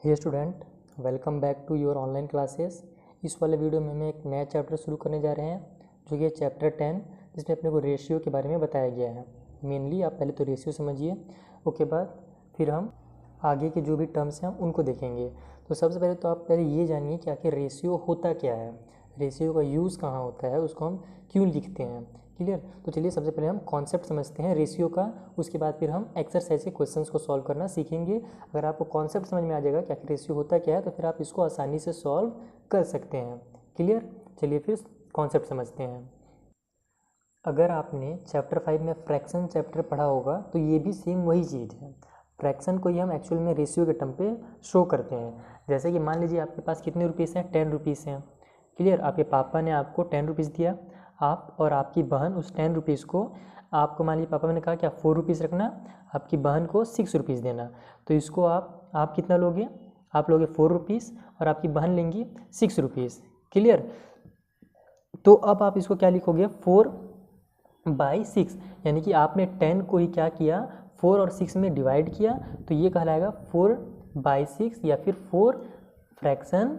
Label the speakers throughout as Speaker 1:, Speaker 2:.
Speaker 1: Hey student, welcome back to your online classes. इस वाले video में हम एक नया चैप्टर शुरू करने जा रहे हैं जो कि है चैप्टर 10, जिसमें अपने को रेशियो के बारे में बताया गया है। मेनली आप पहले तो रेशियो समझिए, उसके बाद फिर हम आगे के जो भी टर्म्स हैं उनको देखेंगे। तो सबसे पहले तो आप पहले ये जानिए कि आखिर रेशियो होता क्या है, रेशियो का यूज़ कहाँ होता है, उसको हम क्यों लिखते हैं। क्लियर। तो चलिए सबसे पहले हम कॉन्सेप्ट समझते हैं रेशियो का, उसके बाद फिर हम एक्सरसाइज के क्वेश्चंस को सॉल्व करना सीखेंगे। अगर आपको कॉन्सेप्ट समझ में आ जाएगा कि आखिर रेशियो होता क्या है तो फिर आप इसको आसानी से सॉल्व कर सकते हैं। क्लियर। चलिए फिर कॉन्सेप्ट समझते हैं। अगर आपने चैप्टर 5 में फ्रैक्शन चैप्टर पढ़ा होगा तो ये भी सेम वही चीज़ है। फ्रैक्शन को ही हम एक्चुअल में रेशियो के टर्म पे शो करते हैं। जैसे कि मान लीजिए आपके पास कितने रुपीज़ हैं, 10 रुपीज़ हैं। क्लियर। आपके पापा ने आपको 10 रुपीज़ दिया, आप और आपकी बहन उस 10 रुपीज़ को, आपको मान लीजिए पापा ने कहा कि आप 4 रुपीज़ रखना, आपकी बहन को 6 रुपीज़ देना। तो इसको आप कितना लोगे, आप लोगे 4 रुपीज़ और आपकी बहन लेंगी 6 रुपीज़। क्लियर। तो अब आप इसको क्या लिखोगे, 4/6, यानी कि आपने 10 को ही क्या किया, 4 और 6 में डिवाइड किया, तो ये कहलाएगा 4/6 या फिर 4 फ्रैक्शन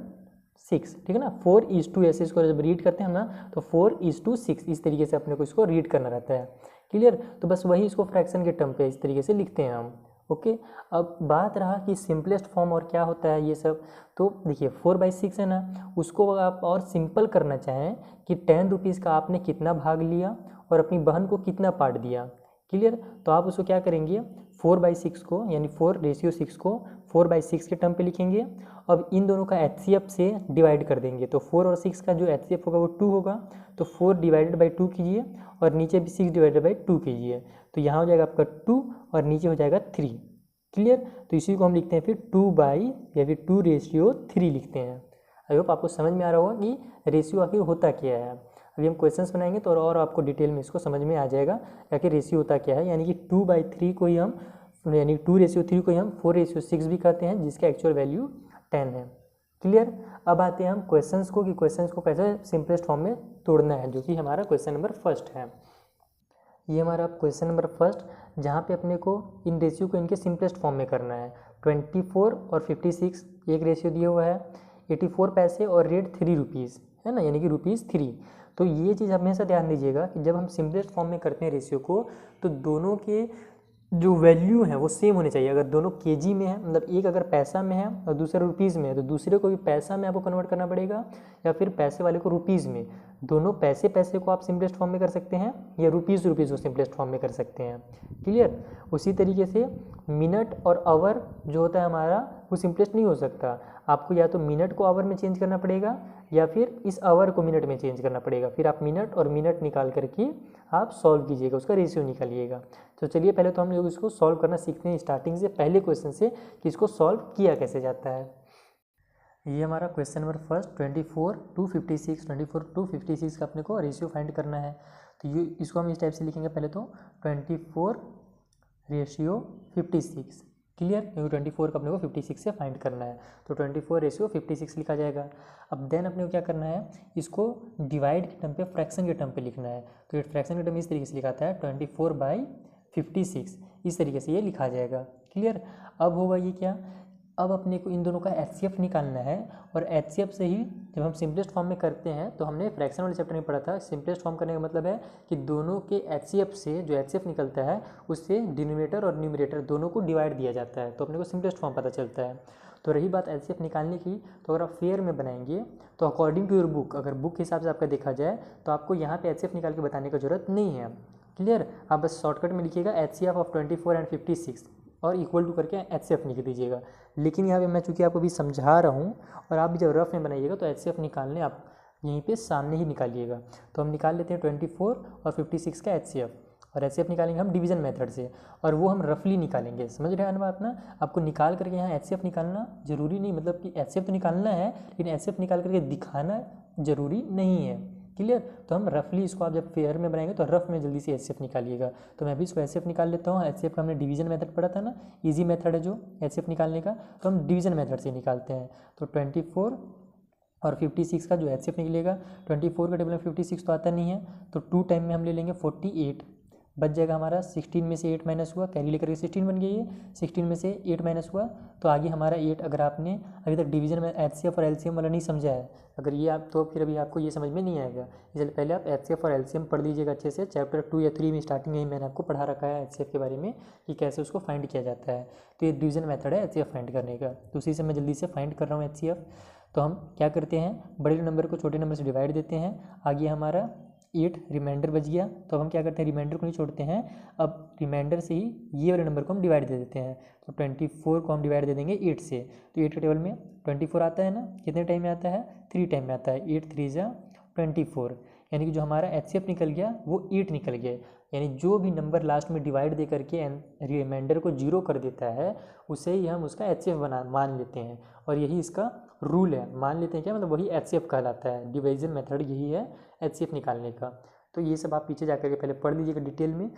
Speaker 1: 6। ठीक है ना। 4:2 ऐसे इसको जब रीड करते हैं हम ना, तो 4:6 इस तरीके से अपने को इसको रीड करना रहता है। क्लियर। तो बस वही इसको फ्रैक्शन के टर्म पे इस तरीके से लिखते हैं हम। ओके। अब बात रहा कि सिंपलेस्ट फॉर्म और क्या होता है ये सब। तो देखिए 4/6 है ना, उसको आप और सिंपल करना चाहें कि 10 रुपीज़ का आपने कितना भाग लिया और अपनी बहन को कितना पार्ट दिया। क्लियर। तो आप उसको क्या करेंगे, 4/6 को यानी 4:6 को 4/6 के टर्म पे लिखेंगे। अब इन दोनों का HCF से डिवाइड कर देंगे, तो 4 और 6 का जो HCF होगा वो 2 होगा। तो 4/2 कीजिए और नीचे भी 6/2 कीजिए, तो यहाँ हो जाएगा आपका 2 और नीचे हो जाएगा 3। क्लियर। तो इसी को हम लिखते हैं फिर 2 या फिर 2:3 लिखते हैं। आई होप आपको समझ में आ रहा होगा कि रेशियो आखिर होता क्या है। अभी हम क्वेश्चंस बनाएंगे तो और आपको डिटेल में इसको समझ में आ जाएगा कि आखिर रेशियो होता क्या है। यानी कि 2/3 को ही हम, यानी 2:3 को ही हम 4:6 भी कहते हैं, जिसका एक्चुअल वैल्यू 10 है। क्लियर। अब आते हैं हम क्वेश्चंस को कि क्वेश्चंस को कैसे सिंपलेस्ट फॉर्म में तोड़ना है, जो कि हमारा क्वेश्चन नंबर फर्स्ट है। ये हमारा क्वेश्चन नंबर फर्स्ट, जहाँ पे अपने को इन रेशियो को इनके सिंपलेस्ट फॉर्म में करना है। 24 और 56 एक रेशियो दिया हुआ है, 84 पैसे और रेट 3 रुपीज़ है ना, यानी कि ₹3। तो ये चीज़ हमेशा ध्यान दीजिएगा कि जब हम सिंपलेस्ट फॉर्म में करते हैं रेशियो को, तो दोनों के जो वैल्यू है वो सेम होने चाहिए। अगर दोनों केजी में है, मतलब एक अगर पैसा में है और दूसरा रुपीज़ में है, तो दूसरे को भी पैसा में आपको कन्वर्ट करना पड़ेगा या फिर पैसे वाले को रुपीज़ में। दोनों पैसे को आप सिंपलेस्ट फॉर्म में कर सकते हैं या रुपीज़ को सिंपलेस्ट फॉर्म में कर सकते हैं। क्लियर। उसी तरीके से मिनट और आवर जो होता है हमारा, वो सिंपलेस्ट नहीं हो सकता। आपको या तो मिनट को आवर में चेंज करना पड़ेगा या फिर इस आवर को मिनट में चेंज करना पड़ेगा। फिर आप मिनट और मिनट निकाल करके आप सॉल्व कीजिएगा, उसका रेशियो निकालिएगा। तो चलिए पहले तो हम लोग इसको सॉल्व करना सीखते हैं स्टार्टिंग से, पहले क्वेश्चन से, कि इसको सॉल्व किया कैसे जाता है। ये हमारा क्वेश्चन नंबर फर्स्ट 24/256 का अपने को रेशियो फाइंड करना है। तो ये इसको हम इस टाइप से लिखेंगे, पहले तो 24/56। क्लियर। क्योंकि 24 का अपने को 56 से फाइंड करना है, तो 24/56 लिखा जाएगा। अब देन अपने को क्या करना है, इसको डिवाइड के टर्म पे, फ्रैक्शन के टर्म पे लिखना है। तो ये फ्रैक्शन के टर्म इस तरीके से लिखाता है 24/56, इस तरीके से ये लिखा जाएगा। क्लियर। अब होगा ये क्या, अब अपने को इन दोनों का HCF निकालना है, और HCF से ही जब हम सिंपलेस्ट फॉर्म में करते हैं, तो हमने फ्रैक्शन वाले चैप्टर में पढ़ा था, सिंपलेस्ट फॉर्म करने का मतलब है कि दोनों के HCF से जो HCF निकलता है उससे डिनोमिनेटर और न्यूमरेटर दोनों को डिवाइड दिया जाता है, तो अपने को सिंपलेस्ट फॉर्म पता चलता है। तो रही बात HCF निकालने की, तो अगर आप फेयर में बनाएंगे तो अकॉर्डिंग टू योर बुक, अगर बुक के हिसाब से आपका देखा जाए, तो आपको यहाँ पे HCF निकाल के बताने की जरूरत नहीं है। क्लियर। आप बस शॉर्टकट में लिखिएगा HCF ऑफ 24 एंड 56 और इक्वल टू करके HCF निकल दीजिएगा। लेकिन यहाँ पे मैं चूँकि आपको भी समझा रहा हूँ, और आप भी जब रफ में बनाइएगा तो HCF निकालने आप यहीं पे सामने ही निकालिएगा। तो हम निकाल लेते हैं 24 और 56 का HCF, और HCF निकालेंगे हम डिवीजन मेथड से, और वो हम रफली निकालेंगे। समझ रहे हैं बात ना। आपको निकाल करके यहाँ HCF निकालना जरूरी नहीं, मतलब कि HCF तो निकालना है, लेकिन HCF निकाल करके दिखाना जरूरी नहीं है। क्लियर। तो हम रफली इसको, आप जब फेयर में बनाएंगे तो रफ में जल्दी से HCF निकालिएगा। तो मैं भी इसको HCF निकाल लेता हूँ। HCF का हमने डिवीजन मेथड पढ़ा था ना, इजी मेथड है जो HCF निकालने का, तो हम डिवीजन मेथड से निकालते हैं। तो 24 और 56 का जो HCF निकलेगा, 24 का टेबल में 56 तो आता नहीं है, तो 2 टाइम में हम ले लेंगे 48, बच जाएगा हमारा 16 में से 8 माइनस हुआ, कैरी लेकर के 16 बन गई है, 16 में से 8 माइनस हुआ तो आगे हमारा 8। अगर आपने अभी तक डिवीजन में एचसीएफ और एलसीएम वाला नहीं समझा है, अगर ये आप तो फिर अभी आपको ये समझ में नहीं आएगा, इसलिए पहले आप एचसीएफ और एलसीएम पढ़ लीजिएगा अच्छे से। चैप्टर 2 या 3 में स्टार्टिंग में ही मैंने आपको पढ़ा रखा है एचसीएफ के बारे में कि कैसे उसको फाइंड किया जाता है। तो ये डिवीजन मेथड है एचसीएफ फाइंड करने का, तो उसी से मैं जल्दी से फाइंड कर रहा हूँ एचसीएफ। तो हम क्या करते हैं, बड़े नंबर को छोटे नंबर से डिवाइड देते हैं, आगे हमारा 8 रिमाइंडर बच गया। तो हम क्या करते हैं, रिमाइंडर को नहीं छोड़ते हैं, अब रिमाइंडर से ही ये वाले नंबर को हम डिवाइड दे देते हैं। तो 24 को हम डिवाइड दे देंगे 8 से, तो 8 के टेबल में 24 आता है ना, कितने टाइम में आता है, 3 टाइम में आता है। 8 3 जा 24, यानी कि जो हमारा एचसीएफ निकल गया वो 8 निकल गया। यानी जो भी नंबर लास्ट में डिवाइड दे करके रिमाइंडर को 0 कर देता है उसे ही हम उसका एचसीएफ मान लेते हैं, और यही इसका रूल है। मान लेते हैं क्या मतलब, वही एचसीएफ कहलाता है। डिवीजन मेथड यही है एचसीएफ निकालने का। तो ये सब आप पीछे जाकर के पहले पढ़ लीजिएगा डिटेल में,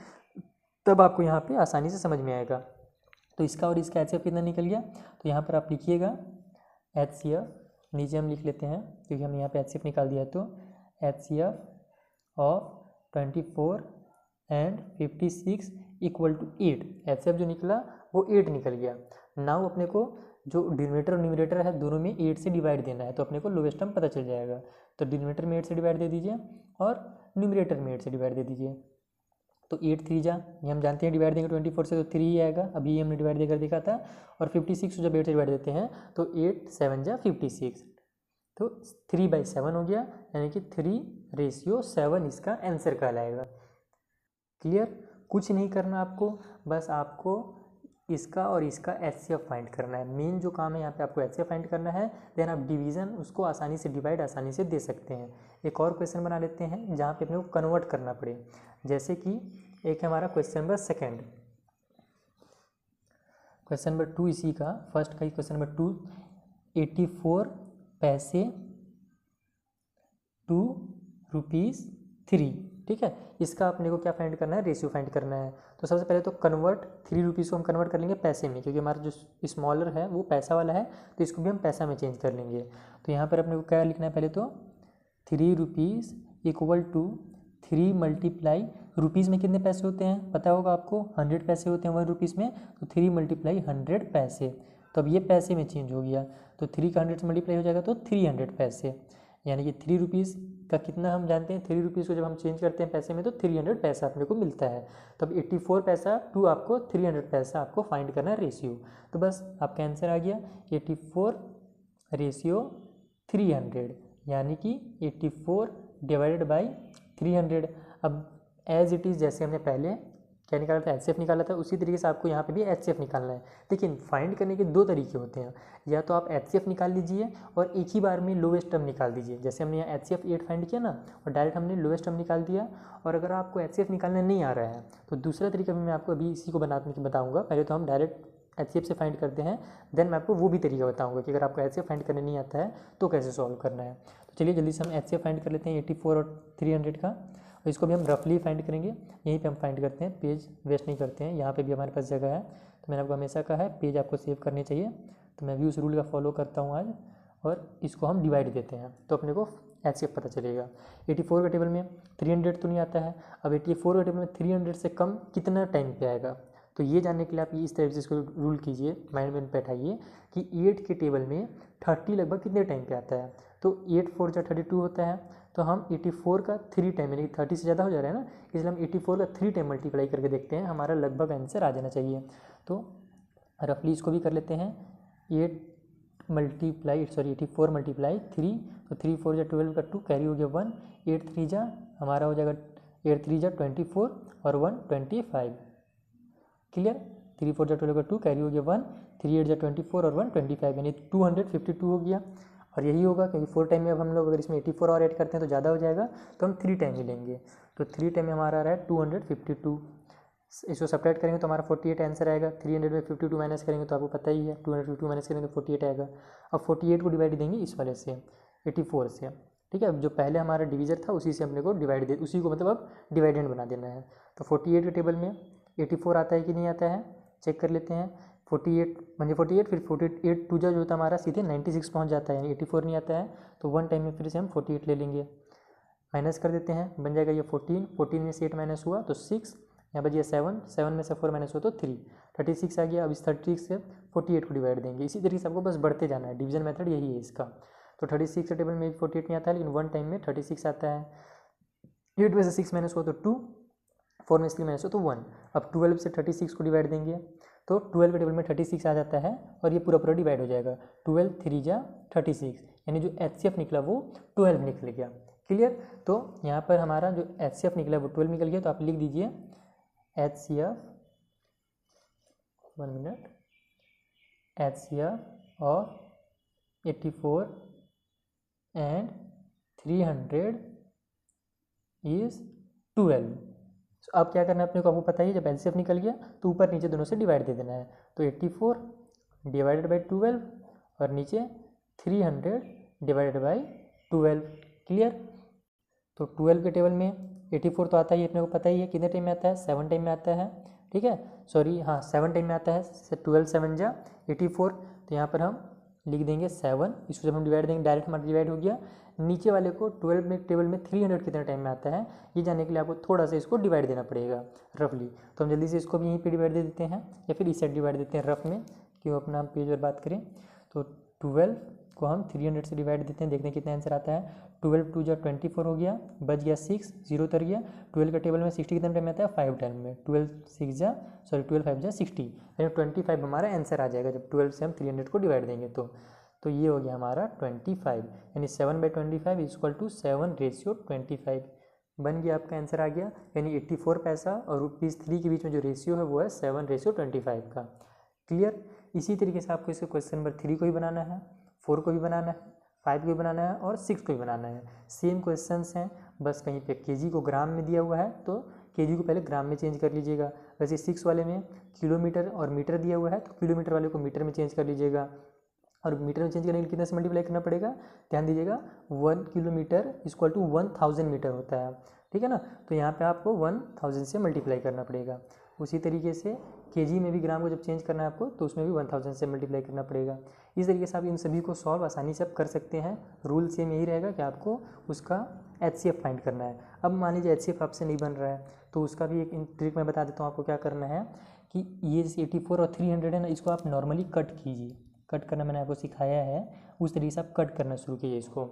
Speaker 1: तब आपको यहाँ पे आसानी से समझ में आएगा। तो इसका और इसका एचसीएफ कितना निकल गया, तो यहाँ पर आप लिखिएगा एचसीएफ, नीचे हम लिख लेते हैं क्योंकि हम यहाँ पे एचसीएफ निकाल दिया है। तो HCF of 24 and 56 equal to 8। HCF जो निकला वो 8 निकल गया। नाउ अपने को जो डिनोमिनेटर और न्यूमरेटर है दोनों में 8 से डिवाइड देना है, तो अपने को लोवेस्ट टर्म पता चल जाएगा। तो डिनोमिनेटर में 8 से डिवाइड दे दीजिए और न्यूमरेटर में 8 से डिवाइड दे दीजिए। तो 8 3 जा, ये हम जानते हैं डिवाइड देंगे 24 से तो 3 ही आएगा, अभी ये हमने डिवाइड देकर देखा था। और 56 जब 8 से डिवाइड देते हैं तो 8 7 जा 56, तो 3/7 हो गया, यानी कि 3:7 इसका आंसर कहलाएगा। क्लियर, कुछ नहीं करना आपको, बस आपको इसका और इसका एचसीएफ फाइंड करना है। मेन जो काम है यहाँ पे आपको एचसीएफ फाइंड करना है, देन आप डिवीज़न उसको आसानी से डिवाइड आसानी से दे सकते हैं। एक और क्वेश्चन बना लेते हैं जहाँ पे अपने को कन्वर्ट करना पड़े, जैसे कि एक है हमारा क्वेश्चन नंबर 2, क्वेश्चन नंबर 2 इसी का फर्स्ट का ही क्वेश्चन नंबर 2, 84 पैसे 2 रुपीज़ 3, ठीक है। इसका अपने को क्या फाइंड करना है, रेशियो फाइंड करना है। तो सबसे पहले तो कन्वर्ट 3 रुपीज़ को हम कन्वर्ट कर लेंगे पैसे में, क्योंकि हमारा जो स्मॉलर है वो पैसा वाला है, तो इसको भी हम पैसा में चेंज कर लेंगे। तो यहाँ पर अपने को क्या लिखना है, पहले तो 3 rupees equal to 3 multiply, rupees में कितने पैसे होते हैं पता होगा आपको, 100 पैसे होते हैं 1 रुपीज़ में, तो 3 मल्टीप्लाई 100 पैसे। तो अब ये पैसे में चेंज हो गया, तो 3 का 100 से मल्टीप्लाई हो जाएगा तो 300 पैसे, यानी कि 3 रुपीज़ का कितना हम जानते हैं, 3 रुपीज़ को जब हम चेंज करते हैं पैसे में तो 300 पैसा अपने को मिलता है। तो अब 84 पैसा टू आपको 300 पैसा आपको फाइंड करना है रेशियो। तो बस आपका आंसर आ गया 84 रेशियो 300, यानी कि 84 डिवाइडेड बाई 300। अब एज इट इज़ जैसे हमने पहले क्या निकाला था, एचसीएफ निकाला था, उसी तरीके से आपको यहाँ पे भी एचसीएफ निकालना है। लेकिन फाइंड करने के 2 तरीके होते हैं, या तो आप एचसीएफ निकाल लीजिए और एक ही बार में लोवेस्ट टर्म निकाल दीजिए। जैसे हमने यहाँ एचसीएफ 8 फाइंड किया ना, और डायरेक्ट हमने लोवेस्ट टर्म निकाल दिया। और अगर आपको एचसीएफ निकालना नहीं आ रहा है तो दूसरा तरीका भी मैं आपको अभी इसी को बनाने की बताऊँगा। पहले तो हम डायरेक्ट एचसीएफ से फाइंड करते हैं, देन मैं आपको वो भी तरीका बताऊँगा कि अगर आपको एचसीएफ फाइंड करने नहीं आता है तो कैसे सॉल्व करना है। तो चलिए जल्दी से हम एचसीएफ फाइंड कर लेते हैं 84 और 300 का, और इसको भी हम रफली फाइंड करेंगे। यहीं पे हम फाइंड करते हैं, पेज वेस्ट नहीं करते हैं, यहाँ पे भी हमारे पास जगह है। तो मैंने आपको हमेशा कहा है पेज आपको सेव करने चाहिए, तो मैं भी उस रूल का फॉलो करता हूँ आज। और इसको हम डिवाइड देते हैं तो अपने को एचसीएफ पता चलेगा। 84 के टेबल में 300 तो नहीं आता है, अब 84 के टेबल में 300 से कम कितना टाइम पे आएगा, तो ये जानने के लिए आप इस तरह से इसको रूल कीजिए, माइंड में बैठाइए कि 8 के टेबल में 30 लगभग कितने टाइम पे आता है। तो 8 4 जा 32 होता है, तो हम 84 का 3 टाइम, यानी कि 30 से ज़्यादा हो जा रहा है ना, इसलिए हम 84 का 3 टाइम मल्टीप्लाई करके देखते हैं, हमारा लगभग आंसर आ जाना चाहिए। तो रफली इसको भी कर लेते हैं, 84 मल्टीप्लाई 3, तो 3 4 जा 12 का 2 कैरी हो गया 1, 8 3 जा हमारा हो जाएगा 8 3 जा 24 और 1 25। क्लियर, 3 4 जा 12 का 2 कैरी हो गया 1, 3 8 जा 24 और 1 25, यानी 252 हो गया। और यही होगा क्योंकि 4 टाइम में अब हम लोग अगर इसमें 84 और ऐड करते हैं तो ज़्यादा हो जाएगा, तो हम 3 टाइम ही लेंगे। तो 3 टाइम में हमारा आ रहा है 252, इसको सब्ट्रैक्ट करेंगे तो हमारा 48 आंसर आएगा। 300 में 52 माइनस करेंगे तो आपको पता ही है 252 माइनस करेंगे तो 48 आएगा। अब 48 को डिवाइड देंगे इस वाले से 84 से, ठीक है। अब जो पहले हमारा डिवीजर था उसी से अपने को डिवाइड उसी को मतलब अब डिवाइडेंड बना देना है। तो 48 के टेबल में 84 आता है कि नहीं आता है, चेक कर लेते हैं। 48 म्हणजे 48, फिर 48 2 जो होता है हमारा सीधे 96 पहुंच जाता है, यानी 84 नहीं आता है। तो 1 टाइम में फिर से हम 48 ले लेंगे, माइनस कर देते हैं, बन जाएगा ये 14 में से 8 माइनस हुआ तो 6, यहाँ बच गया 7, 7 में से 4 माइनस हो तो 3, 36 आ गया। अब इस 36 से 48 को डिवाइड देंगे। इसी तरीके से आपको बस बढ़ते जाना है, डिवीजन मेथड यही है इसका। तो 36 के टेबल में 48 नहीं आता है, लेकिन वन टाइम में 36 आता है। 8 में से 6 माइनस हो तो 2, 4 में से 3 माइनस हो तो 1। अब 12 से 36 को डिवाइड देंगे तो 12 के टेबल में 36 आ जाता है और ये पूरा पूरा डिवाइड हो जाएगा। 12 3 जा 36, यानी जो HCF निकला वो 12 निकल गया। क्लियर। तो यहाँ पर हमारा जो HCF निकला वो 12 निकल गया। तो आप लिख दीजिए HCF, 1 मिनट, HCF और 84 एंड 300 इज 12। अब क्या करना है अपने को, आपको पता ही है, जब एलसीएफ निकल गया तो ऊपर नीचे दोनों से डिवाइड दे देना है। तो 84 डिवाइडेड बाई 12 और नीचे 300 डिवाइडेड बाई 12। क्लियर। तो 12 के टेबल में 84 तो आता ही अपने को पता ही है, कितने टाइम में आता है, 7 टाइम में आता है। ठीक है, सॉरी, हाँ 7 टाइम में आता है। 12 7 जा 84, तो यहाँ पर हम लिख देंगे 7। इसको जब हम डिवाइड देंगे डायरेक्ट हमारा डिवाइड हो गया। नीचे वाले को 12 में टेबल में 300 कितने टाइम में आता है ये जानने के लिए आपको थोड़ा सा इसको डिवाइड देना पड़ेगा रफली। तो हम जल्दी से इसको भी यहीं पे डिवाइड दे देते हैं या फिर इस साइड डिवाइड देते हैं रफ में, क्यों अपना पेज पर बात करें। तो 12 को हम 300 से डिवाइड देते हैं, देखते हैं कितना आंसर आता है। 12 2 जा 24 हो गया, बच गया 6, 0 उतर गया। 12 के टेबल में 60 कितने टाइम में आता है, 5 टाइम में। 12 5 जा 60, यानी 25 हमारा आंसर आ जाएगा जब 12 से हम 300 को डिवाइड देंगे। तो ये हो गया हमारा 25, यानी 7/25 इक्वल टू 7/25 बन गया, आपका आंसर आ गया। यानी 84 पैसा और ₹3 के बीच में जो रेशियो है वो है 7/25 का। क्लियर। इसी तरीके से आपको इसके क्वेश्चन नंबर 3 को भी बनाना है, 4 को भी बनाना है, 5 को भी बनाना है और 6 को भी बनाना है। सेम क्वेश्चंस हैं, बस कहीं पे केजी को ग्राम में दिया हुआ है तो केजी को पहले ग्राम में चेंज कर लीजिएगा। वैसे 6 वाले में किलोमीटर और मीटर दिया हुआ है तो किलोमीटर वाले को मीटर में चेंज कर लीजिएगा। और मीटर में चेंज करने के लिए कितने से मल्टीप्लाई करना पड़ेगा, ध्यान दीजिएगा। 1 किलोमीटर इक्वल टू 1000 मीटर होता है, ठीक है ना। तो यहाँ पे आपको 1000 से मल्टीप्लाई करना पड़ेगा। उसी तरीके से केजी में भी ग्राम को जब चेंज करना है आपको तो उसमें भी 1000 से मल्टीप्लाई करना पड़ेगा। इस तरीके से आप इन सभी को सॉल्व आसानी से आप कर सकते हैं। रूल सेम यही रहेगा कि आपको उसका HCF फाइंड करना है। अब मान लीजिए HCF आपसे नहीं बन रहा है तो उसका भी एक ट्रिक मैं बता देता हूँ आपको क्या करना है कि ये 84 और 300 है ना, इसको आप नॉर्मली कट कीजिए। कट करना मैंने आपको सिखाया है, उस तरीके से आप कट करना शुरू कीजिए इसको।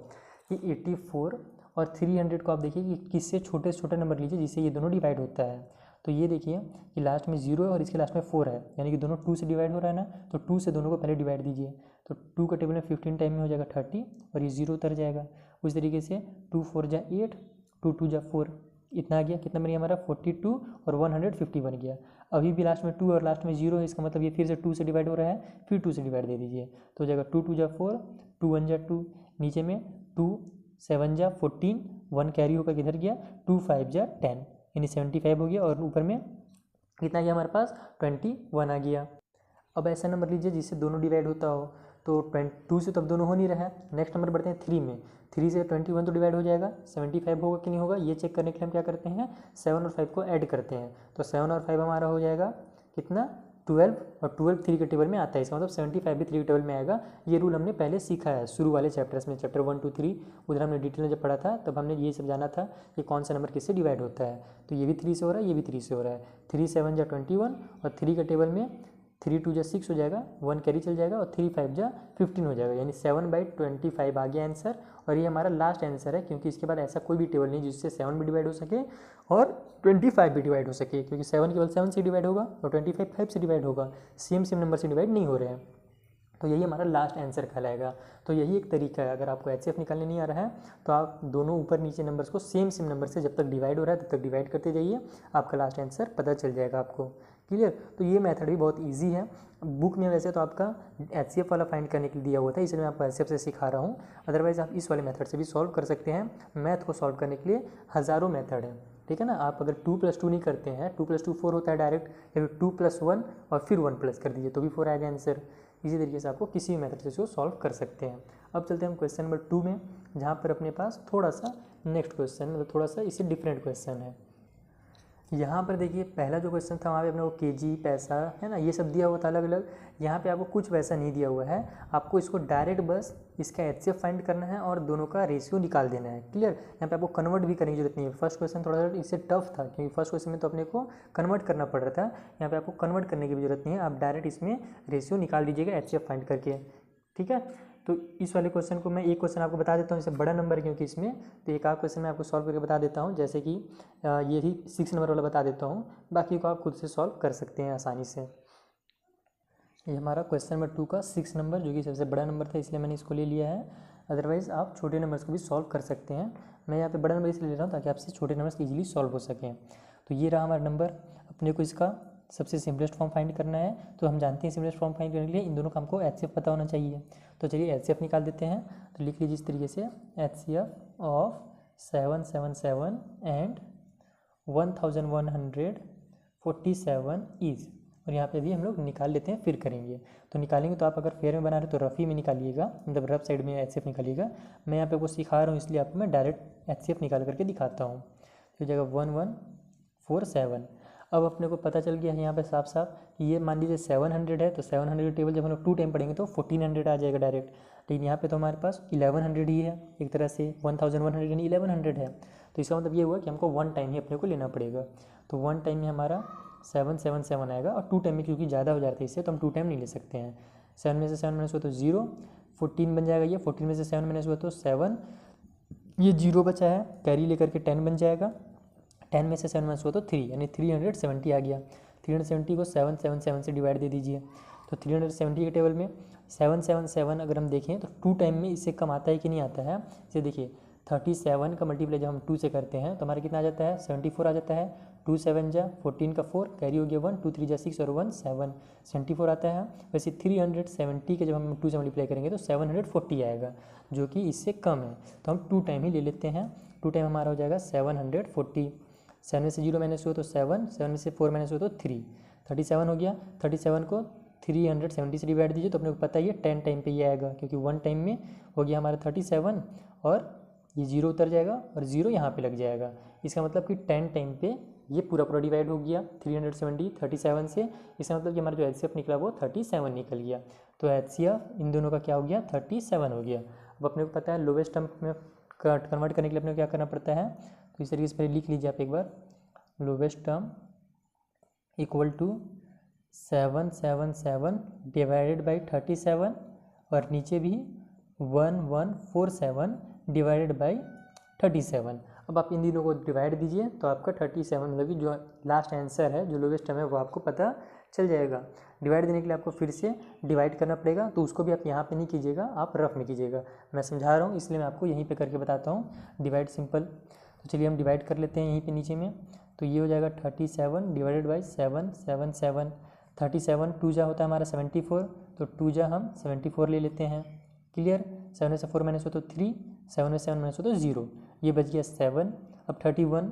Speaker 1: कि 84 और 300 को आप देखिए कि किससे छोटे से छोटा नंबर लीजिए जिससे ये दोनों डिवाइड होता है। तो ये देखिए कि लास्ट में 0 है और इसके लास्ट में 4 है, यानी कि दोनों 2 से डिवाइड हो रहा है ना, तो 2 से दोनों को पहले डिवाइड दीजिए। तो 2 का टेबल में 15 टाइम में हो जाएगा 30 और ये 0 उतर जाएगा। उस तरीके से 2 4 जा 8, 2 2 जा 4, इतना आ गया। कितना बन गया हमारा 42 और 150 बन गया। अभी भी लास्ट में 2 और लास्ट में 0 है, इसका मतलब ये फिर से 2 से डिवाइड हो रहा है, फिर 2 से डिवाइड दे दीजिए। तो हो जाएगा 2 2 जा 4, 2 1 जा 2, नीचे में 2 7 जा 14, 1 कैरी होकर किधर गया, 2 5 जा 10, यानी 75 हो गया। और ऊपर में कितना गया हमारे पास 21 आ गया। अब ऐसा नंबर लीजिए जिससे दोनों डिवाइड होता हो। तो 2 से तब दोनों हो नहीं रहा है। नेक्स्ट नंबर बढ़ते हैं 3 में। 3 से 21 तो डिवाइड हो जाएगा, 75 होगा कि नहीं होगा ये चेक करने के लिए हम क्या करते हैं, 7 और 5 को ऐड करते हैं। तो 7 और 5 हमारा हो जाएगा कितना 12, और 12 3 के टेबल में आता है, इसका मतलब 75 भी 3 के टेबल में आएगा। ये रूल हमने पहले सीखा है शुरू वाले चैप्टर्स में, चैप्टर 1 2 3 उधर हमने डिटेल में जब पढ़ा था तब हमने ये सब जाना था कि कौन सा नंबर किससे डिवाइड होता है। तो ये भी 3 से हो रहा है, ये भी 3 से हो रहा है। 3 7 जा 21 और 3 के टेबल में 3 2 जा 6 हो जाएगा, 1 कैरी चल जाएगा और 3 5 जा 15 हो जाएगा, यानी 7/25 आ गया आंसर। और ये हमारा लास्ट आंसर है क्योंकि इसके बाद ऐसा कोई भी टेबल नहीं जिससे 7 भी डिवाइड हो सके और 25 भी डिवाइड हो सके, क्योंकि 7 केवल 7 से डिवाइड होगा और 25 5 से डिवाइड होगा, सेम नंबर से डिवाइड नहीं हो रहे हैं। तो यही हमारा लास्ट आंसर कहलाएगा। तो यही एक तरीका है, अगर आपको HCF निकालने नहीं आ रहा है तो आप दोनों ऊपर नीचे नंबर्स को सेम नंबर से जब तक डिवाइड हो रहा है तब तक डिवाइड करते जाइए, आपका लास्ट आंसर पता चल जाएगा आपको। क्लियर। तो ये मेथड भी बहुत ईजी है। बुक में वैसे तो आपका HCF वाला फाइंड करने के लिए दिया हुआ था, इसलिए मैं आपको HCF से सिखा रहा हूँ। अदरवाइज आप इस वाले मेथड से भी सॉल्व कर सकते हैं। मैथ को सॉल्व करने के लिए हज़ारों मेथड है, ठीक है ना। आप अगर 2 + 2 नहीं करते हैं, 2 + 2 4 होता है डायरेक्ट, या फिर 2 + 1 और फिर 1 प्लस कर दीजिए तो भी 4 आएगा आंसर। इसी तरीके से आपको किसी भी मेथड से इसको सॉल्व कर सकते हैं। अब चलते हैं हम क्वेश्चन नंबर 2 में, जहाँ पर अपने पास थोड़ा सा नेक्स्ट क्वेश्चन मतलब थोड़ा सा इससे डिफरेंट क्वेश्चन है। यहाँ पर देखिए पहला जो क्वेश्चन था वहाँ पे अपने को केजी, पैसा, है ना, ये सब दिया हुआ था अलग अलग। यहाँ पे आपको कुछ वैसा नहीं दिया हुआ है, आपको इसको डायरेक्ट बस इसका एचसीएफ फाइंड करना है और दोनों का रेशियो निकाल देना है। क्लियर। यहाँ पे आपको कन्वर्ट भी करने की जरूरत नहीं है। फर्स्ट क्वेश्चन थोड़ा सा इससे टफ था क्योंकि फर्स्ट क्वेश्चन में तो अपने को कन्वर्ट करना पड़ रहा था, यहाँ पे आपको कन्वर्ट करने की भी जरूरत नहीं है, आप डायरेक्ट इसमें रेशियो निकाल दीजिएगा एचसीएफ फाइंड करके। ठीक है, तो इस वाले क्वेश्चन को मैं एक क्वेश्चन आपको बता देता हूँ, इससे बड़ा नंबर क्योंकि इसमें, तो एक आध क्वेश्चन मैं आपको सॉल्व करके बता देता हूँ। जैसे कि ये ही 6 नंबर वाला बता देता हूँ, बाकी को आप खुद से सॉल्व कर सकते हैं आसानी से। ये हमारा क्वेश्चन नंबर 2 का 6 नंबर, जो कि सबसे बड़ा नंबर था इसलिए मैंने इसको ले लिया है, अदरवाइज़ आप छोटे नंबर्स को भी सॉल्व कर सकते हैं। मैं यहाँ पे बड़ा नंबर इसलिए ले रहा हूँ ताकि आपसे छोटे नंबर्स ईजिली सॉल्व हो सकें। तो ये रहा हमारा नंबर, अपने को इसका सबसे सिंपलेस्ट फॉर्म फाइंड करना है। तो हम जानते हैं सिंपलेस्ट फॉर्म फाइंड करने के लिए इन दोनों का हमको एचसीएफ पता होना चाहिए। तो चलिए एचसीएफ निकाल देते हैं। तो लिख लीजिए इस तरीके से, एचसीएफ ऑफ 777 एंड 1147 इज, और यहाँ पे भी हम लोग निकाल लेते हैं, फिर करेंगे। तो निकालेंगे तो आप अगर फेयर में बना रहे हो तो रफ़ी में निकालिएगा, मतलब रफ साइड में एचसीएफ निकालिएगा। मैं यहाँ पे आपको सिखा रहा हूँ इसलिए आपको मैं डायरेक्ट एचसीएफ निकाल करके दिखाता हूँ। तो जगह 1147। अब अपने को पता चल गया है यहाँ पे साफ साफ कि ये मान लीजिए 700 है, तो 700 टेबल जब हम लोग 2 टाइम पढ़ेंगे तो 1400 आ जाएगा डायरेक्ट। लेकिन यहाँ पे तो हमारे पास 1100 ही है एक तरह से, 1100 यानी 1100 है। तो इसका मतलब ये हुआ कि हमको 1 टाइम ही अपने को लेना पड़ेगा। तो 1 टाइम में हमारा 777 आएगा, और 2 टाइम में क्योंकि ज़्यादा हो जाता है इससे तो हम 2 टाइम नहीं ले सकते हैं। 7 में से 7 माइनस हुआ तो 0, 14 बन जाएगा ये, 14 में से 7 माइनस हुआ तो 7, ये 0 बचा है, कैरी लेकर के 10 बन जाएगा। 10 में से 7 माइनस हुआ तो 3, यानी 370 आ गया। 370 को 777 से डिवाइड दे दीजिए। तो 370 के टेबल में 777 अगर हम देखें तो 2 टाइम में इससे कम आता है कि नहीं आता है। इसे देखिए 37 का मल्टीप्लाई जब हम 2 से करते हैं तो हमारा कितना आ जाता है, 74 आ जाता है। 2 7 जा 14 का 4, कैरी हो गया 1, 2 3 जा 6 और 1 7, 74 आता है। वैसे 370 के जब हम 2 से मल्टीप्लाई करेंगे तो 740 आएगा, जो कि इससे कम है। तो हम 2 टाइम ही ले लेते हैं। 2 टाइम हमारा हो जाएगा 740। 7 में से 0 माइनस हुआ तो 7, 7 में से 4 माइनस हुआ तो 3, 37 हो गया। 37 को 370 से डिवाइड दीजिए तो अपने को पता ही है 10 टाइम पे ये आएगा, क्योंकि 1 टाइम में हो गया हमारा 37 और ये 0 उतर जाएगा और 0 यहाँ पे लग जाएगा। इसका मतलब कि 10 टाइम पे ये पूरा डिवाइड हो गया 370 37 से। इसका मतलब कि हमारा जो एचसीएफ निकला वो 37 निकल गया। तो एचसीएफ इन दोनों का क्या हो गया, 37 हो गया। अब अपने को पता है लोवेस्ट टर्म में कन्वर्ट करने के लिए अपने को क्या करना पड़ता है, तो इस तरीके से पहले लिख लीजिए आप एक बार, lowest term equal to 777 divided by 37, और नीचे भी 1147 डिवाइडेड बाई 37। अब आप इन तीनों को डिवाइड दीजिए तो आपका 37 मतलब कि जो लास्ट आंसर है, जो लोवेस्ट टर्म है, वो आपको पता चल जाएगा। डिवाइड देने के लिए आपको फिर से डिवाइड करना पड़ेगा, तो उसको भी आप यहाँ पे नहीं कीजिएगा, आप रफ में कीजिएगा। मैं समझा रहा हूँ इसलिए मैं आपको यहीं पे करके बताता हूँ डिवाइड सिंपल। तो चलिए हम डिवाइड कर लेते हैं यहीं पे नीचे में। तो ये हो जाएगा 37 डिवाइडेड बाई 777। 37 2 जा होता है हमारा 74, तो 2 जा हम 74 ले लेते हैं। क्लियर। 7 में से 4 माइनस हो तो 3, 7 में 7 माइनस हो तो 0, ये बच गया 7। अब 31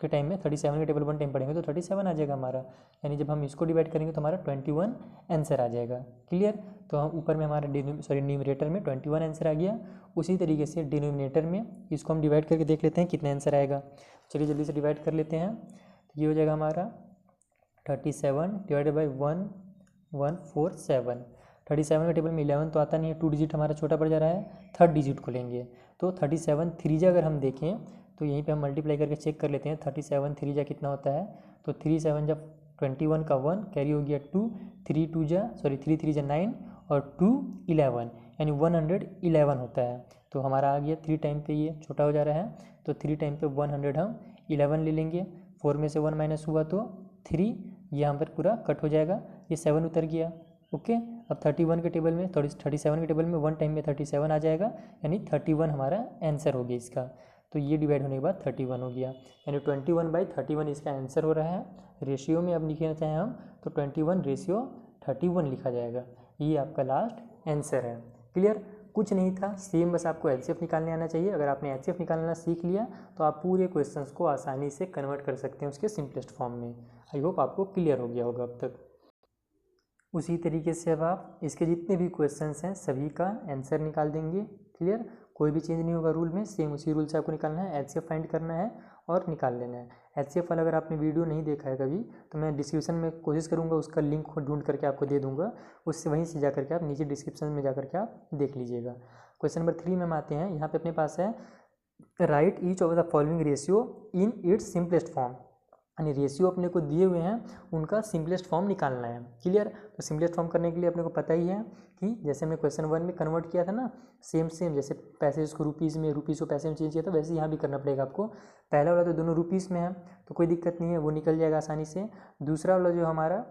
Speaker 1: के टाइम में 37 के टेबल 1 टाइम पढ़ेंगे तो 37 आ जाएगा हमारा, यानी जब हम इसको डिवाइड करेंगे तो हमारा 21 आंसर आ जाएगा। क्लियर। तो हम ऊपर में हमारा न्यूमरेटर में 21 आंसर आ गया। उसी तरीके से डिनोमिनेटर में इसको हम डिवाइड करके देख लेते हैं कितना आंसर आएगा। चलिए जल्दी से डिवाइड कर लेते हैं। तो ये हो जाएगा हमारा 37 डिवाइडेड बाई 1147। 37 के टेबल में 11 तो आता नहीं है, 2 डिजिट हमारा छोटा पड़ जा रहा है, 3rd डिजिट को लेंगे। तो 37 3 जा अगर हम देखें तो यहीं पे हम मल्टीप्लाई करके चेक कर लेते हैं। 37 3 जा कितना होता है, तो 3 7 जा 21 का 1 कैरी हो गया 2, 3 3 जा 9 और 2 11, यानी 111 होता है। तो हमारा आ गया 3 टाइम पे ये छोटा हो जा रहा है, तो 3 टाइम पे 100 हम 11 ले लेंगे। 4 में से 1 माइनस हुआ तो 3, ये यहाँ पर पूरा कट हो जाएगा, ये 7 उतर गया। ओके। अब 31 के टेबल में 37 के टेबल में 1 टाइम में 37 आ जाएगा, यानी 31 हमारा आंसर हो गया इसका। तो ये डिवाइड होने के बाद 31 हो गया, यानी 21/31 इसका आंसर हो रहा है। रेशियो में अब लिखना चाहें हम तो 21:31 लिखा जाएगा। ये आपका लास्ट आंसर है। क्लियर। कुछ नहीं था, सेम बस आपको एचसीएफ निकालने आना चाहिए। अगर आपने एचसीएफ निकालना सीख लिया तो आप पूरे क्वेश्चंस को आसानी से कन्वर्ट कर सकते हैं उसके सिंपलेस्ट फॉर्म में। आई होप आपको क्लियर हो गया होगा अब तक। उसी तरीके से अब आप इसके जितने भी क्वेश्चंस हैं सभी का आंसर निकाल देंगे। क्लियर। कोई भी चेंज नहीं होगा रूल में, सेम उसी रूल से आपको निकालना है, एचसीएफ फाइंड करना है और निकाल लेना है। HCF वाला अगर आपने वीडियो नहीं देखा है कभी तो मैं डिस्क्रिप्शन में कोशिश करूँगा उसका लिंक ढूंढ करके आपको दे दूँगा, उससे वहीं से जा करके आप नीचे डिस्क्रिप्शन में जा करके आप देख लीजिएगा। क्वेश्चन नंबर 3 में हम आते हैं। यहाँ पे अपने पास है right each of the following ratio in its simplest form, यानी रेशियो अपने को दिए हुए हैं उनका सिंपलेस्ट फॉर्म निकालना है। क्लियर। तो सिंपलेस्ट फॉर्म करने के लिए अपने को पता ही है कि जैसे हमने क्वेश्चन 1 में कन्वर्ट किया था ना, सेम जैसे पैसे को रुपीज़ में, रुपीज़ को पैसे में चेंज किया था, वैसे यहाँ भी करना पड़ेगा आपको। पहला वाला तो दोनों रुपीज़ में है तो कोई दिक्कत नहीं है, वो निकल जाएगा आसानी से। दूसरा वाला जो हमारा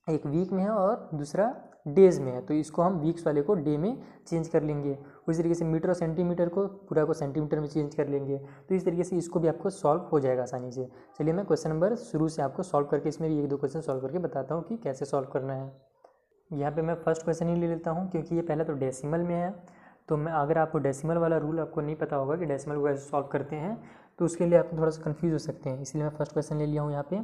Speaker 1: एक वीक में है और दूसरा डेज़ में है, तो इसको हम वीक्स वाले को डे में चेंज कर लेंगे। उसी तरीके से मीटर और सेंटीमीटर को पूरा को सेंटीमीटर में चेंज कर लेंगे। तो इस तरीके से इसको भी आपको सॉल्व हो जाएगा आसानी से। चलिए मैं क्वेश्चन नंबर शुरू से आपको सॉल्व करके इसमें भी 1-2 क्वेश्चन सॉल्व करके बताता हूँ कि कैसे सॉल्व करना है। यहाँ पे मैं फर्स्ट क्वेश्चन ही ले लेता हूँ क्योंकि ये पहला तो डेसिमल में है। तो मैं अगर आपको डेसिमल वाला रूल आपको नहीं पता होगा कि डेसिमल को कैसे सॉल्व करते हैं तो उसके लिए आप थोड़ा सा कंफ्यूज हो सकते हैं, इसलिए मैं फर्स्ट क्वेश्चन ले लिया हूँ यहाँ पे।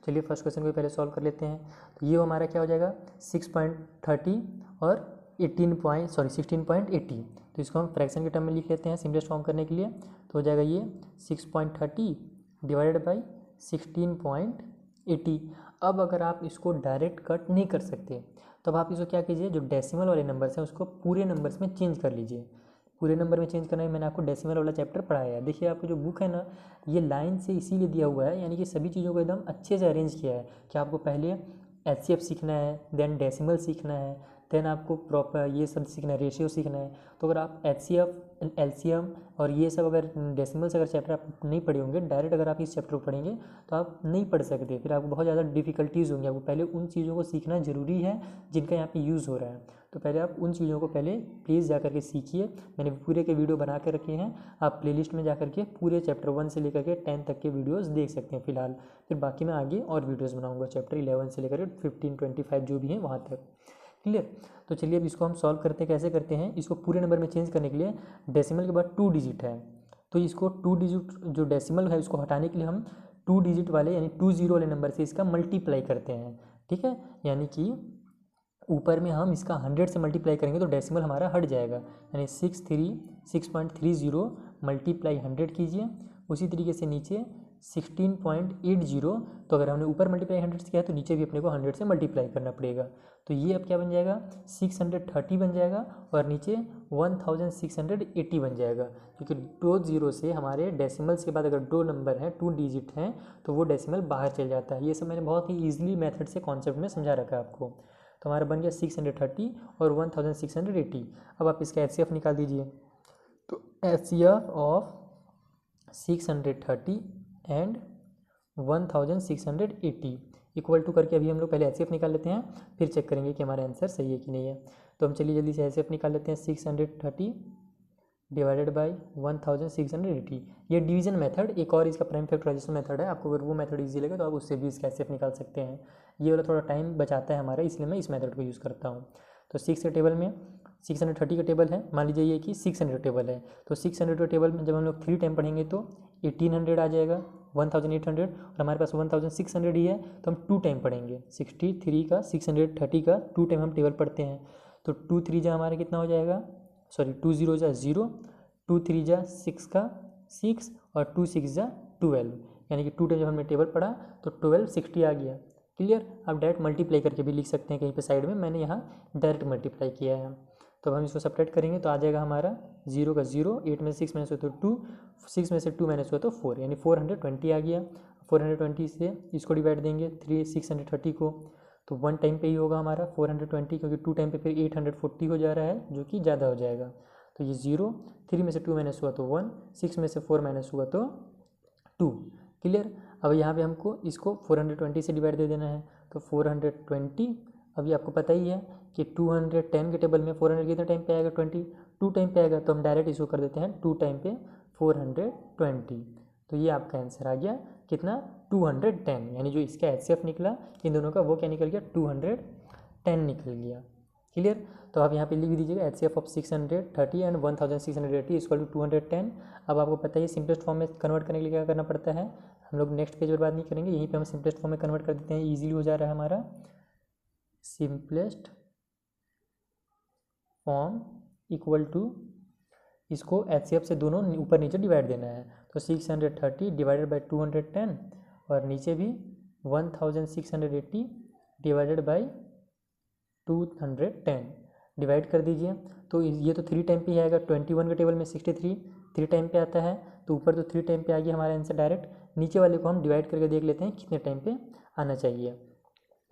Speaker 1: चलिए फर्स्ट क्वेश्चन को पहले सॉल्व कर लेते हैं। तो ये हमारा क्या हो जाएगा 6.30 और 16.80। तो इसको हम फ्रैक्शन के टर्म में लिख लेते हैं सिंपलेस्ट फॉर्म करने के लिए। तो हो जाएगा ये 6.30 डिवाइडेड बाई 16.80। अब अगर आप इसको डायरेक्ट कट नहीं कर सकते तब आप इसको क्या कीजिए, जो डेसिमल वाले नंबर्स हैं उसको पूरे नंबर्स में चेंज कर लीजिए। पूरे नंबर में चेंज करना है, मैंने आपको डेसिमल वाला चैप्टर पढ़ाया है। देखिए आपको जो बुक है ना, ये लाइन से इसीलिए दिया हुआ है, यानी कि सभी चीज़ों को एकदम अच्छे से अरेंज किया है कि आपको पहले HCF सीखना है, देन डेसिमल सीखना है, देन आपको प्रॉपर ये सब सीखना है, रेशियो सीखना है। तो अगर आप HCF, LCM और ये सब अगर डेसिमल्स अगर चैप्टर आप नहीं पढ़े होंगे, डायरेक्ट अगर आप इस चैप्टर को पढ़ेंगे तो आप नहीं पढ़ सकते, फिर आपको बहुत ज़्यादा डिफिकल्टीज़ होंगी। आपको पहले उन चीज़ों को सीखना ज़रूरी है जिनका यहाँ पे यूज़ हो रहा है। तो पहले आप उन चीज़ों को पहले प्लीज़ जा करके सीखिए। मैंने पूरे के वीडियो बना के रखे हैं, आप प्लेलिस्ट में जा करके पूरे चैप्टर 1 से लेकर के 10 तक के वीडियोस देख सकते हैं फ़िलहाल। फिर बाकी मैं आगे और वीडियोस बनाऊंगा चैप्टर 11 से लेकर 15, 25 जो भी हैं वहाँ तक। क्लियर। तो चलिए अब इसको हम सॉल्व करते हैं। कैसे करते हैं, इसको पूरे नंबर में चेंज करने के लिए डेसिमल के बाद 2 डिजिट है, तो इसको 2 डिजिट जो डेसिमल है उसको हटाने के लिए हम 2 डिजिट वाले यानी 20 वाले नंबर से इसका मल्टीप्लाई करते हैं। ठीक है, यानी कि ऊपर में हम इसका 100 से मल्टीप्लाई करेंगे तो डेसिमल हमारा हट जाएगा, यानी 6.30 मल्टीप्लाई 100 कीजिए। उसी तरीके से नीचे 16.80, तो अगर हमने ऊपर मल्टीप्लाई 100 से किया तो नीचे भी अपने को 100 से मल्टीप्लाई करना पड़ेगा। तो ये अब क्या बन जाएगा 630 बन जाएगा और नीचे 1680 बन जाएगा, क्योंकि 2 0 से हमारे डेसिमल्स के बाद अगर 2 नंबर हैं 2 डिजिट हैं तो वो डेसिमल बाहर चल जाता है। ये सब मैंने बहुत ही ईजिली मेथड से कॉन्सेप्ट में समझा रखा है आपको। तो हमारा बन गया 630 और 1680। अब आप इसका HCF निकाल दीजिए। तो HCF of 630 and 1680 equal to करके अभी हम लोग पहले HCF निकाल लेते हैं, फिर चेक करेंगे कि हमारा आंसर सही है कि नहीं है। तो हम चलिए जल्दी से HCF निकाल लेते हैं। 630 डिवाइडेड बाई 1680। ये डिवीजन मेथड, एक और इसका प्राइम फैक्टराइजेशन मेथड है, आपको अगर वो मेथड ईजी लगे तो आप उससे भी इसका HCF निकाल सकते हैं। ये वाला थोड़ा टाइम बचाता है हमारा, इसलिए मैं इस मेथड को यूज़ करता हूँ। तो 6 के टेबल में 630 का टेबल है, मान लीजिए ये कि 600 टेबल है, तो 600 के टेबल में जब हम लोग 3 टाइम पढ़ेंगे तो 1800 आ जाएगा, 1800, और हमारे पास 1600 ही है तो हम 2 टाइम पढ़ेंगे। 63 का 630 का 2 टाइम हम टेबल पढ़ते हैं, तो 2 3 जा हमारा कितना हो जाएगा, सॉरी 2 0 जा 0, 2 3 जा 6 का 6 और 2 6 जा 12, यानी कि 2 टाइम जब हमने टेबल पढ़ा तो 1260 आ गया। क्लियर। आप डायरेक्ट मल्टीप्लाई करके भी लिख सकते हैं कहीं पे साइड में, मैंने यहाँ डायरेक्ट मल्टीप्लाई किया है। तो अब हम इसको सपरेट करेंगे तो आ जाएगा हमारा 0 का 0, 8 में से 6 माइनस हुआ तो 2, 6 में से 2 माइनस हुआ तो 4, यानी 420 आ गया। 420 से इसको डिवाइड देंगे 630 को, तो 1 टाइम पे ही होगा हमारा 420, क्योंकि 2 टाइम पे फिर 840 हो जा रहा है जो कि ज़्यादा हो जाएगा। तो ये 0, 3 में से 2 माइनस हुआ तो 1, 6 में से 4 माइनस हुआ तो 2। क्लियर। अब यहाँ पे हमको इसको 420 से डिवाइड दे देना है, तो 420, अभी आपको पता ही है कि 210 के टेबल में 400 कितने टाइम पे आएगा, 2 टाइम पे आएगा, तो हम डायरेक्ट इसको कर देते हैं 2 टाइम पे 420। तो ये आपका आंसर आ गया कितना 210, यानी जो इसका HCF निकला इन दोनों का वो क्या निकल गया 210 निकल गया। क्लियर। तो आप यहाँ पे लिख दीजिएगा HCF of 630 and 1680 equal to 210। अब आपको पता है सिंपलेस्ट फॉर्म में कन्वर्ट करने के लिए क्या करना पड़ता है, हम लोग नेक्स्ट पेज पर बात नहीं करेंगे, यहीं पे हम सिंपलेस्ट फॉर्म में कन्वर्ट कर देते हैं, ईजिली हो जा रहा है हमारा। सिंपलेस्ट फॉर्म इक्वल टू इसको HCF से दोनों ऊपर नीचे डिवाइड देना है। तो 630 डिवाइडेड बाई 210 और नीचे भी 1680 डिवाइडेड बाई 210 डिवाइड कर दीजिए। तो ये तो 3 टाइम पे ही आएगा। 21 के टेबल में 63 3 टाइम पे आता है, तो ऊपर तो 3 टाइम पे आ गया हमारा आंसर डायरेक्ट। नीचे वाले को हम डिवाइड करके देख लेते हैं कितने टाइम पे आना चाहिए।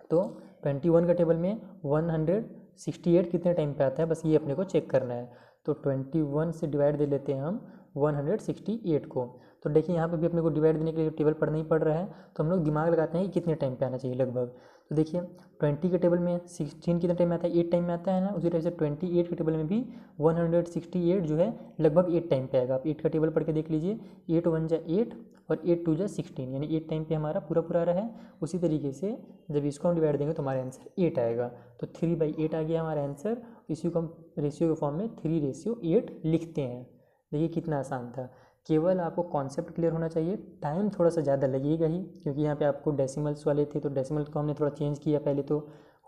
Speaker 1: तो 21 का टेबल में 168 कितने टाइम पे आता है, बस ये अपने को चेक करना है। तो 21 से डिवाइड दे लेते हैं हम 168 को। तो देखिए यहाँ पे भी अपने को डिवाइड देने के लिए टेबल पढ़ना ही पड़ रहा है, तो हम लोग दिमाग लगाते हैं कि कितने टाइम पे आना चाहिए लगभग। तो देखिए 20 के टेबल में 16 कितने टाइम में आता है, 8 टाइम में आता है ना। उसी तरह से 28 के टेबल में भी 168 जो है लगभग 8 टाइम पे आएगा। आप 8 का टेबल पढ़ के देख लीजिए, 8 1 जा 8 और 8 2 जा 16, यानी 8 टाइम पे हमारा पूरा पूरा रहा है। उसी तरीके से जब इसको हम डिवाइड देंगे तो हमारा आंसर 8 आएगा। तो 3/8 आ गया हमारा आंसर। इसी को हम रेशियो के फॉर्म में 3:8 लिखते हैं। देखिए कितना आसान था। केवल आपको कॉन्सेप्ट क्लियर होना चाहिए। टाइम थोड़ा सा ज़्यादा लगेगा ही, क्योंकि यहाँ पे आपको डेसिमल्स वाले थे, तो डेसिमल को हमने थोड़ा चेंज किया पहले तो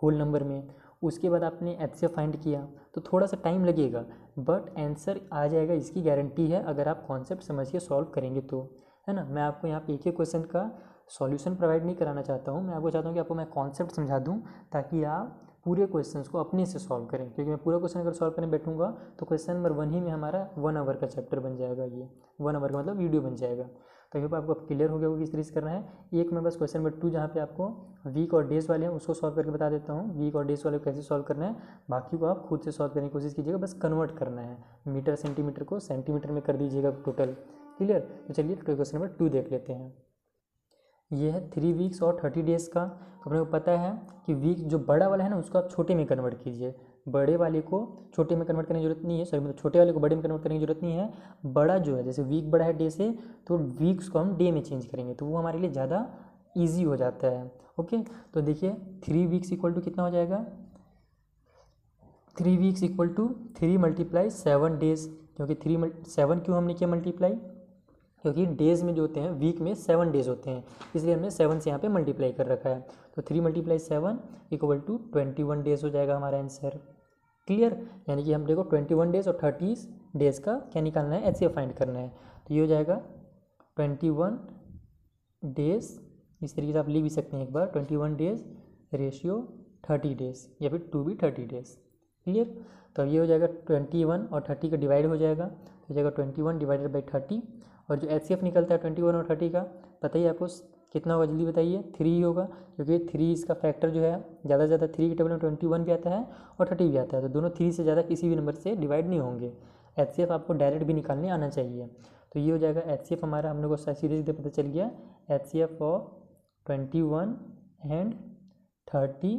Speaker 1: होल नंबर में। उसके बाद आपने HCF फाइंड किया, तो थोड़ा सा टाइम लगेगा, बट आंसर आ जाएगा, इसकी गारंटी है अगर आप कॉन्सेप्ट समझ के सॉल्व करेंगे तो, है ना। मैं आपको यहाँ पे एक क्वेश्चन का सॉल्यूशन प्रोवाइड नहीं कराना चाहता हूँ। मैं आपको चाहता हूँ कि आपको मैं कॉन्सेप्ट समझा दूँ ताकि आप पूरे क्वेश्चंस को अपने से सॉल्व करें, क्योंकि मैं पूरा क्वेश्चन अगर सॉल्व करने बैठूंगा तो क्वेश्चन नंबर 1 ही में हमारा 1 आवर का चैप्टर बन जाएगा। ये 1 आवर का मतलब वीडियो बन जाएगा। तो ये आपको क्लियर हो गया होगा किस तरीके से करना है। एक मैं बस क्वेश्चन नंबर 2 जहाँ पे आपको वीक और डेज वाले हैं उसको सॉल्व करके बता देता हूँ। वीक और डेज वाले को कैसे सॉल्व करना है, बाकी को आप खुद से सॉल्व करने की कोशिश कीजिएगा। बस कन्वर्ट करना है, मीटर सेंटीमीटर को सेंटीमीटर में कर दीजिएगा टोटल। क्लियर। तो चलिए क्वेश्चन नंबर 2 देख लेते हैं। ये है 3 वीक्स और 30 डेज़ का। तो अपने को पता है कि वीक जो बड़ा वाला है ना उसको आप छोटे में कन्वर्ट कीजिए। बड़े वाले को छोटे में कन्वर्ट करने की जरूरत नहीं है, सॉरी मतलब छोटे वाले को बड़े में कन्वर्ट करने की जरूरत नहीं है। बड़ा जो है, जैसे वीक बड़ा है डे से, तो वीक्स को हम डे में चेंज करेंगे, तो वो हमारे लिए ज़्यादा ईजी हो जाता है। ओके, तो देखिए 3 वीक्स इक्वल टू कितना हो जाएगा, 3 वीक्स इक्वल टू 3 × 7 डेज़। क्योंकि 7 क्यों हमने किया मल्टीप्लाई, क्योंकि डेज़ में जो होते हैं वीक में 7 डेज़ होते हैं, इसलिए हमने 7 से यहाँ पे मल्टीप्लाई कर रखा है। तो 3 × 7 इक्वल टू 21 डेज़ हो जाएगा हमारा आंसर। क्लियर। यानी कि हम देखो 21 डेज़ और 30 डेज़ का क्या निकालना है, HCF फाइंड करना है। तो ये हो जाएगा 21 डेज़, इस तरीके से आप लिख भी सकते हैं एक बार, 21 डेज़ रेशियो 30 डेज़, या फिर 2 भी 30 डेज़। क्लियर। तो ये हो जाएगा 21 और 30 का डिवाइड हो जाएगा, तो हो जाएगा 21 डिवाइडेड बाई 30। और जो HCF निकलता है 21 और 30 का, बताइए आपको कितना होगा, जल्दी बताइए। 3 ही होगा, क्योंकि 3 इसका फैक्टर जो है ज़्यादा से ज़्यादा 3 के टेबल में 21 भी आता है और 30 भी आता है, तो दोनों 3 से ज़्यादा किसी भी नंबर से डिवाइड नहीं होंगे। HCF आपको डायरेक्ट भी निकालने आना चाहिए। तो ये हो जाएगा HCF हमारा, हम लोग को सीधे सीधे पता चल गया HCF of 21 and 30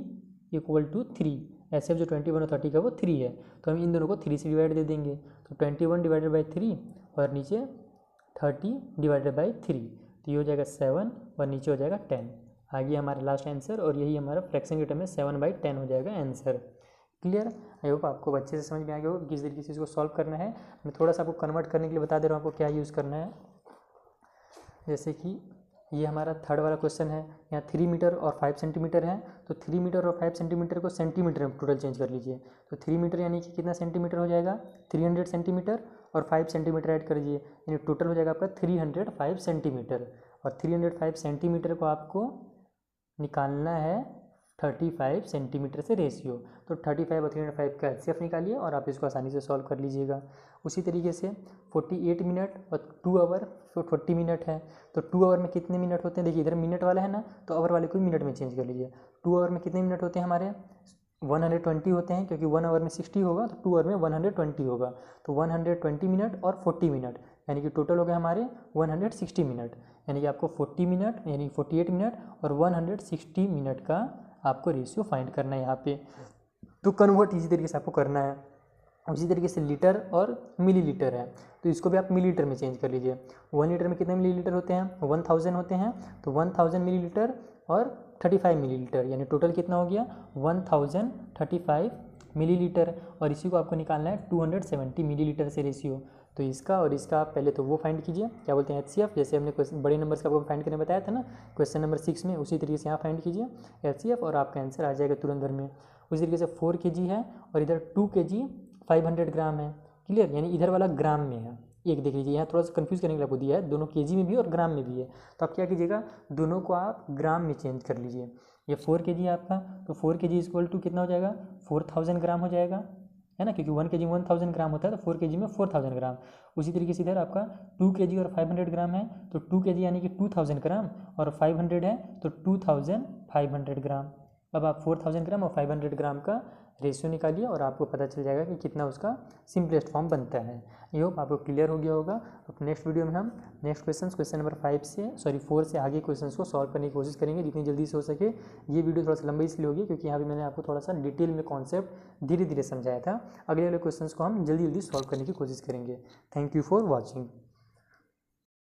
Speaker 1: equal to 3। HCF जो 21 और 30 का वो 3 है, तो हम इन दोनों को 3 से डिवाइड दे देंगे। तो 21 डिवाइडेड बाई 3 और नीचे 30 डिवाइडेड बाई 3, तो ये हो जाएगा 7 और नीचे हो जाएगा 10। आ गया हमारा लास्ट आंसर, और यही हमारा फ्रैक्शन के टर्म में 7/10 हो जाएगा आंसर। क्लियर। आई होप आपको अच्छे से समझ में आ गया होगा किस तरीके से इसको सॉल्व करना है। मैं थोड़ा सा आपको कन्वर्ट करने के लिए बता दे रहा हूँ आपको क्या यूज़ करना है। जैसे कि ये हमारा थर्ड वाला क्वेश्चन है, यहाँ 3 मीटर और 5 सेंटीमीटर है, तो 3 मीटर और 5 सेंटीमीटर को सेंटीमीटर में टोटल चेंज कर लीजिए। तो 3 मीटर यानी कि कितना सेंटीमीटर हो जाएगा, 300 सेंटीमीटर, और 5 सेंटीमीटर ऐड कर दीजिए, यानी टोटल हो जाएगा आपका 305 सेंटीमीटर। और 305 सेंटीमीटर को आपको निकालना है 35 सेंटीमीटर से रेशियो। तो 35 और 305 का HCF निकालिए और आप इसको आसानी से सॉल्व कर लीजिएगा। उसी तरीके से 48 मिनट और 2 आवर, 40 मिनट है, तो 2 आवर में कितने मिनट होते हैं, देखिए इधर मिनट वाला है ना, तो आवर वाले को मिनट में चेंज कर लीजिए। 2 आवर में कितने मिनट होते हैं हमारे, 120 होते हैं, क्योंकि 1 आवर में 60 होगा, तो 2 आवर में 120 होगा। तो 120 मिनट और 40 मिनट, यानी कि टोटल हो गया हमारे 160 मिनट। यानी कि आपको 40 मिनट यानी 48 मिनट और 160 मिनट का आपको रेशियो फाइंड करना है यहाँ पे। तो कन्वर्ट इसी तरीके से आपको करना है। उसी तरीके से लीटर और मिलीलीटर है, तो इसको भी आप मिलीलीटर में चेंज कर लीजिए। 1 लीटर में कितने मिलीलीटर होते हैं, 1000 होते हैं, तो 1000 मिलीलीटर और 35 मिलीलीटर, यानी टोटल कितना हो गया 1035 मिलीलीटर। और इसी को आपको निकालना है 270 मिलीलीटर से रेशियो। तो इसका और इसका आप पहले तो वो फाइंड कीजिए, क्या बोलते हैं HCF, जैसे हमने क्वेश्चन बड़े नंबर्स का आपको फाइंड करने बताया था ना क्वेश्चन नंबर 6 में, उसी तरीके से यहाँ फाइंड कीजिए HCF और आपका आंसर आ जाएगा तुरंत भर में। उसी तरीके से 4 kg है और इधर 2 kg 500 ग्राम है, क्लियर, यानी इधर वाला ग्राम में है। एक देख लीजिए, यहाँ थोड़ा सा कंफ्यूज करने के लिए आपको दिया है, दोनों केजी में भी और ग्राम में भी है। तो आप क्या कीजिएगा, दोनों को आप ग्राम में चेंज कर लीजिए। ये 4 kg है आपका, तो 4 kg इक्वल टू कितना हो जाएगा, 4000 ग्राम हो जाएगा, है ना, क्योंकि 1 kg 1000 ग्राम होता है, तो 4 kg में 4000 ग्राम। उसी तरीके से इधर आपका 2 kg और 500 ग्राम है, तो 2 kg यानी कि 2000 ग्राम, और 500 है तो 2500 ग्राम। अब आप 4000 ग्राम और 500 ग्राम का रेशियो निकालिए और आपको पता चल जाएगा कि कितना उसका सिंपलेस्ट फॉर्म बनता है। ये होप आपको क्लियर हो गया होगा। अब नेक्स्ट वीडियो में हम नेक्स्ट क्वेश्चन नंबर 4 से आगे क्वेश्चंस को सॉल्व करने की कोशिश करेंगे जितनी जल्दी से हो सके। ये वीडियो थोड़ा सा लंबी इसलिए होगी क्योंकि यहाँ पे मैंने आपको थोड़ा सा डिटेल में कॉन्सेप्ट धीरे धीरे समझाया था। अगले क्वेश्चंस को हम जल्दी जल्दी सॉल्व करने की कोशिश करेंगे। Thank you for watching.